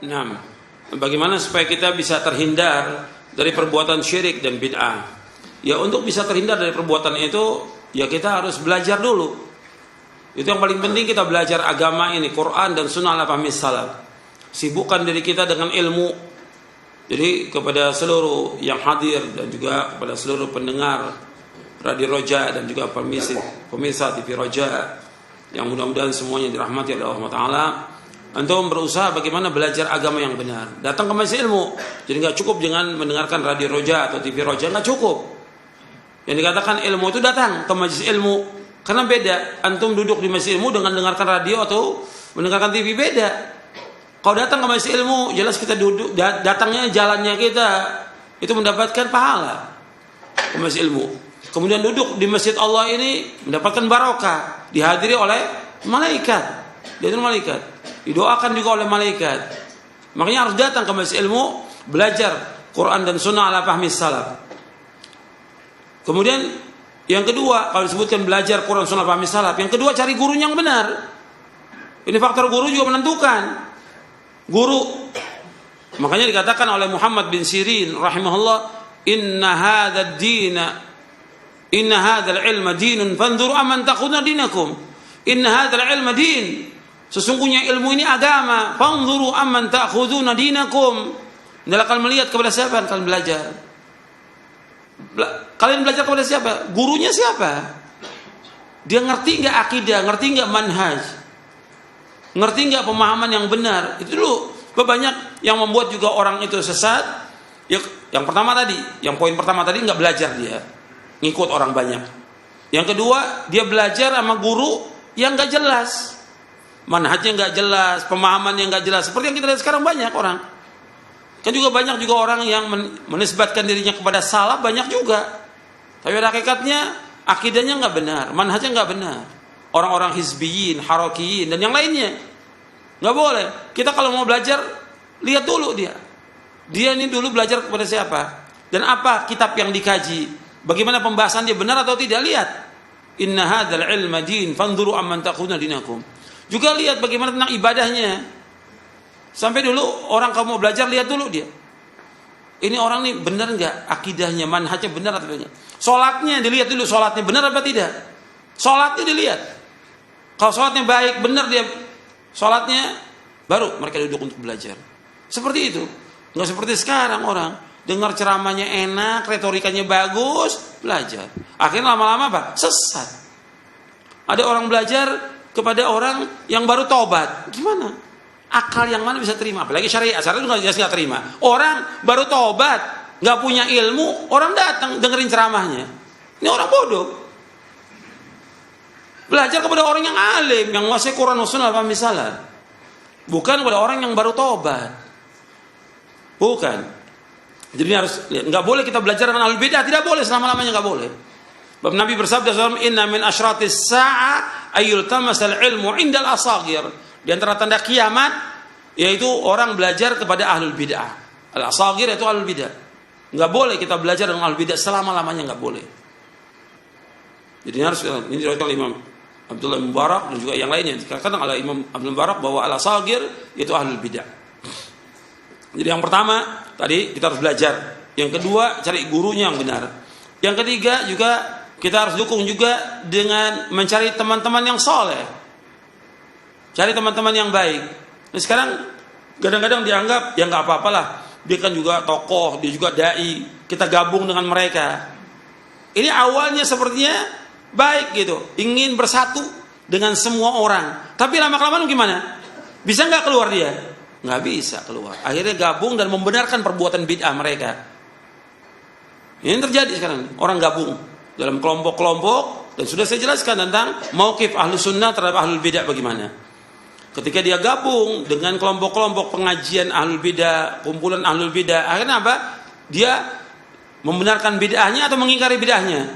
Nah, bagaimana supaya kita bisa terhindar dari perbuatan syirik dan bid'ah? Ya, untuk bisa terhindar dari perbuatan itu, ya kita harus belajar dulu. Itu yang paling penting, kita belajar agama ini, Quran dan Sunnah ala fahmi salaf. Sibukkan diri kita dengan ilmu. Jadi kepada seluruh yang hadir dan juga kepada seluruh pendengar Radio Roja dan juga pemirsa TV Roja yang mudah-mudahan semuanya dirahmati oleh Allah Ta'ala, antum berusaha bagaimana belajar agama yang benar. Datang ke majelis ilmu. Jadi nggak cukup dengan mendengarkan Radio Roja atau TV Roja, nggak cukup. Yang dikatakan ilmu itu datang ke majelis ilmu. Karena beda, antum duduk di majelis ilmu dengan mendengarkan radio atau mendengarkan TV, beda. Kalau datang ke majelis ilmu, jelas kita duduk, datangnya jalannya kita itu mendapatkan pahala ke majelis ilmu. Kemudian duduk di masjid Allah ini mendapatkan barokah, dihadiri oleh malaikat, didoakan juga oleh malaikat. Makanya harus datang ke majelis ilmu, belajar Quran dan Sunnah ala fahmi salaf. Kemudian yang kedua, kalau disebutkan belajar Quran Sunnah fahmi salaf, yang kedua cari guru yang benar. Ini faktor guru juga menentukan. Guru, makanya dikatakan oleh Muhammad bin Sirin rahimahullah, inna hadzal ilma dinun fanzuru amman takhuduna dinakum. Inna hadzal ilma din, sesungguhnya ilmu ini agama, fanzuru amman takhuduna dinakum. Hendaklah kalian melihat kepada siapa kalian belajar. Kalian belajar kepada siapa? Gurunya siapa? Dia ngerti enggak akidah, ngerti enggak manhaj, ngerti enggak pemahaman yang benar. Itu dulu. Banyak yang membuat juga orang itu sesat. Yang pertama tadi, yang poin pertama tadi enggak belajar dia, ngikut orang banyak. Yang kedua, dia belajar sama guru yang enggak jelas, manhajnya enggak jelas, pemahamannya enggak jelas. Seperti yang kita lihat sekarang banyak orang. Kan juga banyak juga orang yang menisbatkan dirinya kepada salaf, banyak juga. Tapi pada hakikatnya akidahnya enggak benar, manhajnya enggak benar. Orang-orang hizbiyin, harakiyin dan yang lainnya. Enggak boleh. Kita kalau mau belajar, lihat dulu dia. Dia ini dulu belajar kepada siapa? Dan apa kitab yang dikaji? Bagaimana pembahasan dia, benar atau tidak? Lihat. Inna hadzal ilma din fanzuru amman takhuduna dinakum. Juga lihat bagaimana tentang ibadahnya. Sampai dulu orang kamu mau belajar, lihat dulu dia. Ini orang nih benar enggak akidahnya, manhajnya benar atau tidak? Salatnya dilihat dulu, salatnya benar apa tidak? Salatnya dilihat. Kalau salatnya baik, benar dia salatnya, baru mereka duduk untuk belajar. Seperti itu. Enggak seperti sekarang orang dengar ceramahnya enak, retorikanya bagus, belajar. Akhirnya lama-lama apa? Sesat. Ada orang belajar kepada orang yang baru tobat. Gimana? Akal yang mana bisa terima? Apalagi syariat itu nggak terima. Orang baru tobat, nggak punya ilmu, orang datang dengerin ceramahnya. Ini orang bodoh. Belajar kepada orang yang alim, yang menguasai Quran dan Sunnah misalnya. Bukan kepada orang yang baru tobat. Bukan. Jadi harus, nggak boleh kita belajar dengan ahlul bidah, tidak boleh, selama-lamanya nggak boleh. Bab Nabi bersabda, inna min asyratis sa'a ayyul tamasal ilmu indal asagir. Di antara tanda kiamat yaitu orang belajar kepada ahlul bid'ah. Al-asagir itu ahlul bid'ah. Enggak boleh kita belajar dengan ahlul bid'ah selama-lamanya, enggak boleh. Jadi harus, ini diriwayatkan oleh Imam Abdullah bin Mubarak dan juga yang lainnya. Dikatakan oleh Imam Abdul Mubarak bahwa al-asagir itu ahlul bid'ah. Jadi yang pertama tadi kita harus belajar. Yang kedua cari gurunya yang benar. Yang ketiga juga kita harus dukung juga dengan mencari teman-teman yang saleh. Cari teman-teman yang baik. Nah, sekarang kadang-kadang dianggap ya nggak apa-apalah. Dia kan juga tokoh, dia juga dai. Kita gabung dengan mereka. Ini awalnya sepertinya baik gitu, ingin bersatu dengan semua orang. Tapi lama-kelamaan gimana? Bisa nggak keluar dia? Nggak bisa keluar. Akhirnya gabung dan membenarkan perbuatan bid'ah mereka. Ini terjadi sekarang. Orang gabung dalam kelompok-kelompok dan sudah saya jelaskan tentang mauqif ahlu sunnah terhadap ahlul bid'ah bagaimana. Ketika dia gabung dengan kelompok-kelompok pengajian ahlul bidah, kumpulan ahlul bidah, akhirnya apa? Dia membenarkan bid'ahnya atau mengingkari bid'ahnya?